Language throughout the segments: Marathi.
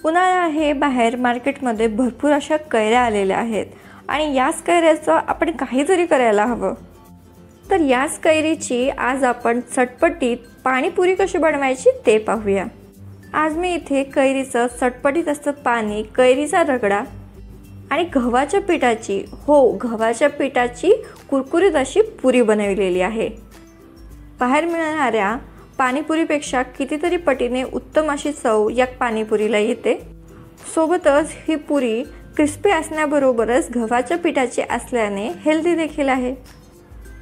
उन्हाळा आहे, बाहेर मार्केटमध्ये भरपूर अशा कैऱ्या आलेल्या आहेत आणि याच कैऱ्याचं आपण काहीतरी करायला हवं। तर याच कैरीची आज आपण चटपटीत पाणीपुरी कशी बनवायची ते पाहूया। आज मी इथे कैरीचं चटपटीत असं पाणी, कैरीचा रगडा आणि गव्हाच्या पिठाची कुरकुरीत अशी पुरी बनवलेली आहे। बाहेर मिळणाऱ्या पाणीपुरीपेक्षा कितीतरी पटीने उत्तम अशी चव या पाणीपुरीला येते। सोबतच ही पुरी क्रिस्पी असण्याबरोबरच गव्हाच्या पिठाची असल्याने हेल्दी देखील आहे।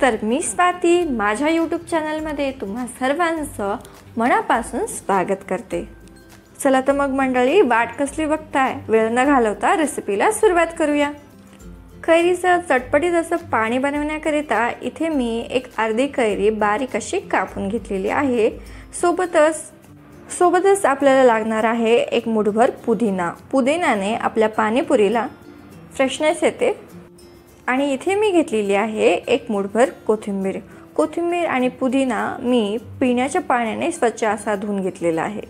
तर मी स्वाती माझ्या YouTube चॅनलमध्ये तुम्हा सर्वांचं मनापासून स्वागत करते। चला तर मग मंडळी, वाट कसली बघताय, वेळ न घालवता रेसिपीला सुरुवात करूया। कैरीचं चटपटीत असं पाणी बनवण्याकरिता इथे मी एक अर्धी कैरी बारीक अशी कापून घेतलेली आहे। सोबतच आपल्याला लागणार आहे एक मुठभर पुदिना। पुदिनाने आपल्या पाणीपुरीला फ्रेशनेस येते। आणि इथे मी घेतलेली आहे एक मुठभर कोथिंबीर आणि पुदिना मी पिण्याच्या पाण्याने स्वच्छ असा धुवून घेतलेला आहे।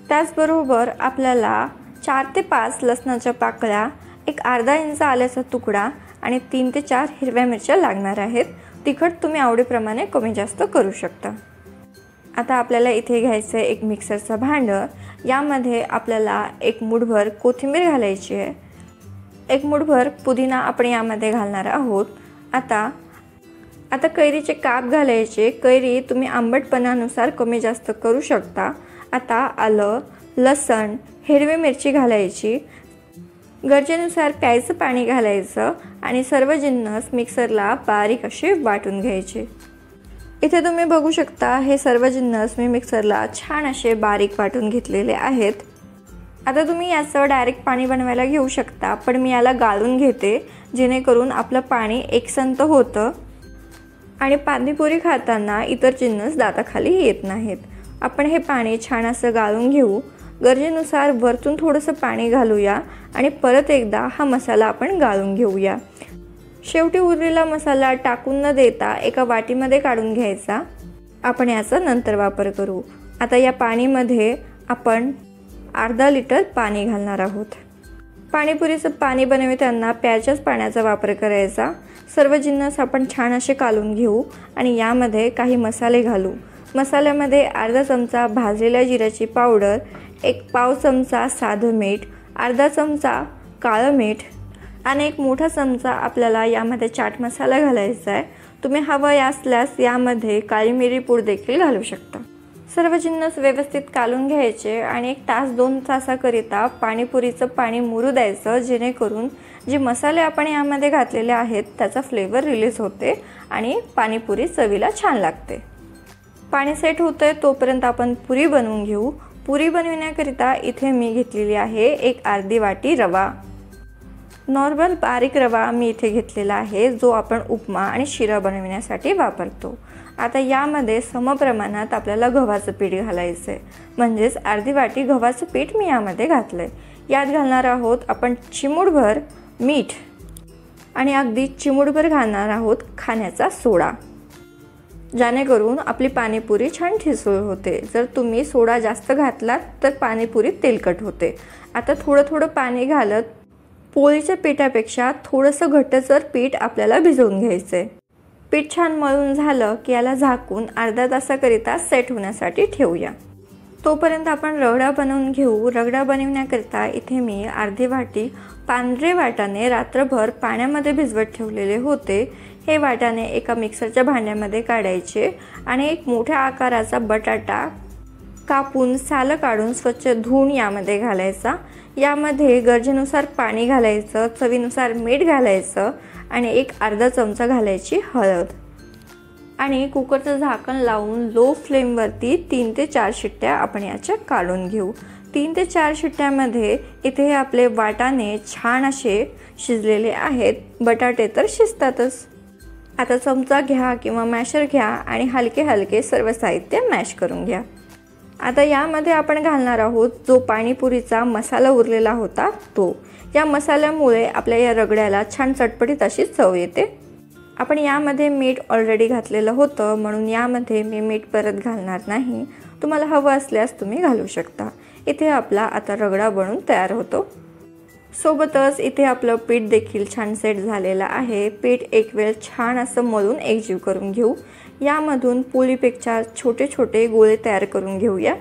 त्याचबरोबर आपल्याला 4 ते 5 लसणाच्या पाकळ्या, एक अर्धा इंच आल्याचा तुकडा आणि 3 ते 4 हिरव्या मिरच्या लागणार आहेत। तिखट तुम्ही आवडीप्रमाणे कमी जास्त करू शकता। आता आपल्याला इथे घ्यायचं आहे एक मिक्सरचं भांडं। यामध्ये आपल्याला एक मुठभर कोथिंबीर घालायची आहे, एक मुठभर पुदिना आपण यामध्ये घालणार आहोत। आता कैरीचे काप घालायचे। कैरी तुम्ही आंबटपणानुसार कमी जास्त करू शकता। आता आलं, लसण, हिरवी मिरची घालायची, गरजेनुसार प्यायचं पाणी घालायचं आणि सर्व जिन्नस मिक्सरला बारीक असे वाटून घ्यायचे। इथे तुम्ही बघू शकता हे सर्व जिन्नस मी मिक्सरला छान असे बारीक वाटून घेतलेले आहेत। आता तुम्ही याचं डायरेक्ट पाणी बनवायला घेऊ शकता, पण मी याला गाळून घेते जेणेकरून आपलं पाणी एकसंत होतं आणि पाणीपुरी खाताना इतर जिन्नस दाताखाली येत नाहीत। आपण हे पाणी छान असं गाळून घेऊ। गरजेनुसार वरतून थोडंसं पाणी घालूया आणि परत एकदा हा मसाला आपण गाळून घेऊया। शेवटी उरलेला मसाला टाकून न देता एका वाटीमध्ये काढून घ्यायचा। आपण याचा नंतर वापर करू। आता या पाणीमध्ये आपण अर्धा लिटर पाणी घालणार आहोत। पाणीपुरीचं पाणी बनवताना प्यायच्याच पाण्याचा वापर करायचा। सर्व जिन्नस आपण छान असे कालून घेऊ आणि यामध्ये काही मसाले घालू। मसाल्यामध्ये अर्धा चमचा भाजलेल्या जिऱ्याची पावडर, एक पाव चमचा साधं मीठ, अर्धा चमचा काळं मीठ आणि एक मोठा चमचा आपल्याला यामध्ये चाट मसाला घालायचा आहे। तुम्ही हवं असल्यास यामध्ये काळी मिरी पूड देखील घालू शकता। सर्व जिन्नस व्यवस्थित कालून घ्यायचे आणि 1 तास 2 तासाकरिता पाणीपुरीचं पाणी मुरू द्यायचं, जेणेकरून जे मसाले आपण यामध्ये घातलेले आहेत त्याचा फ्लेवर रिलीज होते आणि पाणीपुरी चवीला छान लागते। पाणी सेट होतंय तोपर्यंत आपण पुरी बनवून घेऊ। पुरी बनवण्याकरिता इथे मी घेतलेली आहे एक अर्धी वाटी रवा। नॉर्मल बारीक रवा मी इथे घेतलेला आहे, जो आपण उपमा आणि शिरा बनवण्यासाठी वापरतो। आता यामध्ये समप्रमाणात आपल्याला गव्हाचं पीठ घालायचं आहे, म्हणजेच अर्धी वाटी गव्हाचं पीठ मी यामध्ये घातलंय। यात घालणार आहोत आपण चिमूटभर मीठ आणि अगदी चिमूटभर घालणार आहोत खाण्याचा सोडा, जेणेकरून आपली पाणीपुरी छान ठिसूळ होते। जर तुम्ही सोडा जास्त घातलात तर पाणीपुरी तेलकट होते। आता थोडं पाणी घालत पोळीच्या पिठापेक्षा थोडंसं घट्टसर पीठ आपल्याला भिजवून घ्यायचं आहे। पीठ छान मळून झालं की याला झाकून अर्धा तासाकरिता सेट होण्यासाठी ठेवूया। तोपर्यंत आपण रगडा बनवून घेऊ। रगडा बनवण्याकरिता इथे मी अर्धी वाटी पांढरे वाटाणे रात्रभर पाण्यामध्ये भिजवत ठेवलेले होते। हे वाटाणे एका मिक्सरच्या भांड्यामध्ये काढायचे आणि एक मोठ्या आकाराचा बटाटा कापून सालं काढून स्वच्छ धुवून यामध्ये घालायचा। यामध्ये गरजेनुसार पाणी घालायचं, चवीनुसार मीठ घालायचं आणि एक अर्धा चमचा घालायची हळद आणि कुकरचं झाकण लावून लो फ्लेमवरती 3 ते 4 शिट्ट्या आपण याच्या काढून घेऊ। 3 ते 4 शिट्ट्यामध्ये इथे आपले वाटाणे छान असे शिजलेले आहेत। बटाटे तर शिजतातच। आता चमचा घ्या किंवा मॅशर घ्या आणि हलके सर्व साहित्य मॅश करून घ्या। आता यामध्ये आपण घालणार आहोत जो पाणीपुरीचा मसाला उरलेला होता तो। या मसाल्यामुळे आपल्या या रगड्याला छान चटपटीत अशी चव येते। आपण यामध्ये मीठ ऑलरेडी घातलेलं होतं, म्हणून यामध्ये मी मीठ परत घालणार नाही। तुम्हाला हवं असल्यास तुम्ही घालू शकता। इथे आपला आता रगडा बनून तयार होतो। सोबतच इथे आपलं पीठ देखील छान सेट झालेलं आहे। पीठ एक वेळ छान असं मळून एकजीव करून घेऊ। यामधून पोळीपेक्षा छोटे छोटे गोळे तयार करून घेऊया।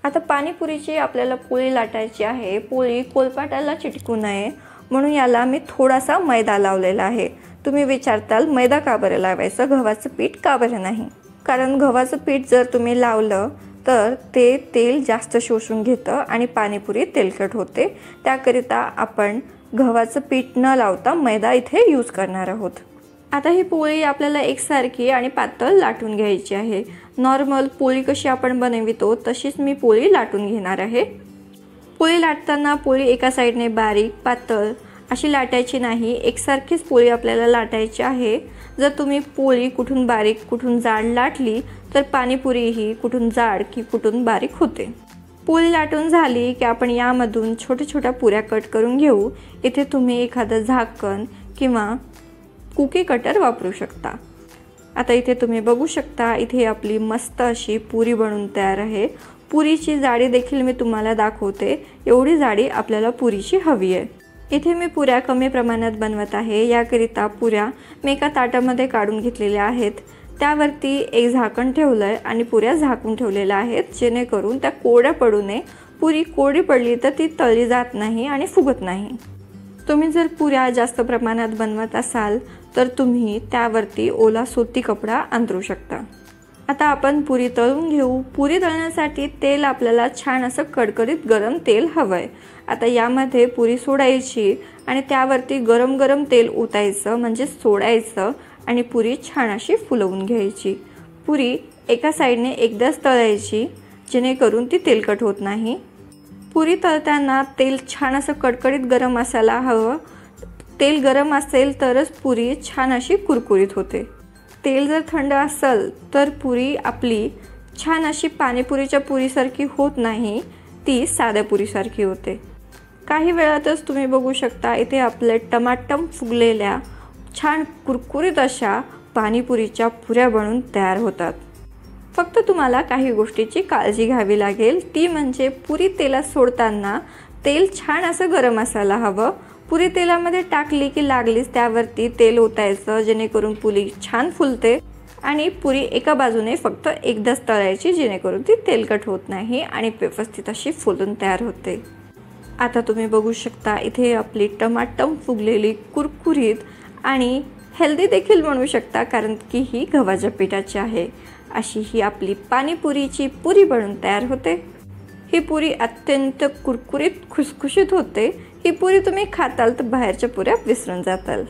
आता पाणीपुरीची आपल्याला पोळी लाटायची आहे। पोळी पोळपाटाला चिटकू नये म्हणून याला मी थोडासा मैदा लावलेला आहे। तुम्ही विचारताल मैदा का बरं लावायचं, गव्हाचं पीठ का बरं नाही? कारण गव्हाचं पीठ जर तुम्ही लावलं तर ते तेल जास्त शोषून घेतं आणि पाणीपुरी तेलकट होते। त्याकरिता आपण गव्हाचं पीठ न लावता मैदा इथे यूज करणार आहोत। आता ही पोळी आपल्याला एकसारखी आणि पातळ लाटून घ्यायची आहे। नॉर्मल पोळी कशी आपण बनवितो तशीच मी पोळी लाटून घेणार आहे। पोळी लाटताना पोळी एका साईडने बारीक पातळ अशी लाटायची नाही, एकसारखीच पोळी आपल्याला लाटायची आहे। जर तुम्ही पोळी कुठून बारीक कुठून जाड लाटली तर पाणीपुरी ही कुठून जाड की कुठून बारीक होते। पोळी लाटून झाली की आपण यामधून छोट्या छोट्या पुऱ्या कट करून घेऊ। इथे तुम्ही एखादं झाकण किंवा कुकी कटर वापरू शकता। आता इथे तुम्ही बघू शकता, इथे आपली मस्त अशी पुरी बनून तयार आहे। पुरीची जाडी देखील मी तुम्हाला दाखवते, एवढी जाडी आपल्याला पुरीची हवी आहे। इथे मी पुऱ्या कमी प्रमाणात बनवत आहे। याकरिता पुऱ्या मी एका ताटामध्ये काढून घेतलेल्या आहेत। त्यावरती एक झाकण ठेवलंय आणि पुऱ्या झाकून ठेवलेल्या आहेत, जेणेकरून त्या कोरड्या पडू नये। पुरी कोरडी पडली तर ती तळली जात नाही आणि फुगत नाही। तुम्ही जर पुऱ्या जास्त प्रमाणात बनवत असाल तर तुम्ही त्यावरती ओला सुती कपडा अंथरू शकता। आता आपण पुरी तळून घेऊ। पुरी तळण्यासाठी तेल आपल्याला छान असं कडकडीत गरम तेल हवंय। आता यामध्ये पुरी सोडायची आणि त्यावरती गरम गरम तेल ओतायचं, म्हणजे सोडायचं आणि पुरी छान अशी फुलवून घ्यायची। पुरी एका साईडने एकदाच तळायची, जेणेकरून ती तेलकट होत नाही। पुरी तळताना तेल छान असं कडकडीत गरम असायला हवं। तेल गरम असेल तरच पुरी छान अशी कुरकुरीत होते। तेल जर थंड असेल तर पुरी आपली छान अशी पाणीपुरीच्या पुरीसारखी होत नाही, ती साध्या पुरीसारखी होते। काही वेळातच तुम्ही बघू शकता, इथे आपले टमाटम फुगलेल्या छान कुरकुरीत अशा पाणीपुरीच्या पुऱ्या बनून तयार होतात। फक्त तुम्हाला काही गोष्टीची काळजी घ्यावी लागेल, ती म्हणजे पुरी तेलात सोडताना तेल छान असं गरम असायला हवं। पुरी तेलामध्ये टाकली की लागलीच त्यावरती तेल ओतायचं, जेणेकरून पुरी छान फुलते आणि पुरी एका बाजूने फक्त एकदाच तळायची, जेणेकरून ती तेलकट होत नाही आणि व्यवस्थित अशी फुलून तयार होते। आता तुम्ही बघू शकता, इथे आपली टमाटम फुगलेली कुरकुरीत आणि हेल्दी देखील म्हणू शकता, कारण की ही गव्हाच्या पिठाची आहे। अशी ही आपली पाणीपुरीची पुरी बनून तयार होते। ही पुरी अत्यंत कुरकुरीत खुसखुशीत होते। ही पुरी तुम्ही खाताल तर बाहेरच्या पुऱ्या विसरून जाताल।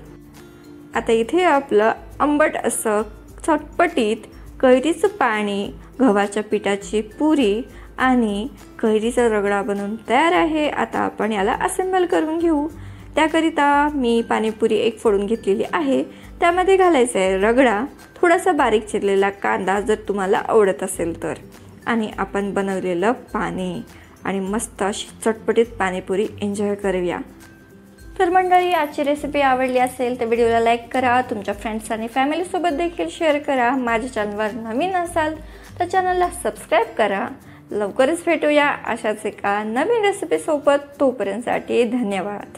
आता इथे आपलं आंबट असं चटपटीत कैरीचं पाणी, गव्हाच्या पिठाची पुरी आणि कैरीचा रगडा बनवून तयार आहे। आता आपण याला असेंबल करून घेऊ। त्याकरिता मी पाणीपुरी एक फोडून घेतलेली आहे। त्यामध्ये घालायचा आहे रगडा, थोडासा बारीक चिरलेला कांदा जर तुम्हाला आवडत असेल तर, आणि आपण बनवलेलं पाणी आणि मस्त अशी चटपटीत पाणीपुरी एन्जॉय करूया। तर मंडळी, आजची रेसिपी आवडली असेल तर व्हिडिओला लाईक करा, तुमच्या फ्रेंड्स आणि फॅमिलीसोबत देखील शेअर करा। माझ्या चॅनलवर नवीन असाल तर चॅनलला सबस्क्राईब करा। लवकरच भेटूया अशाच एका नवीन रेसिपीसोबत। तोपर्यंतसाठी धन्यवाद।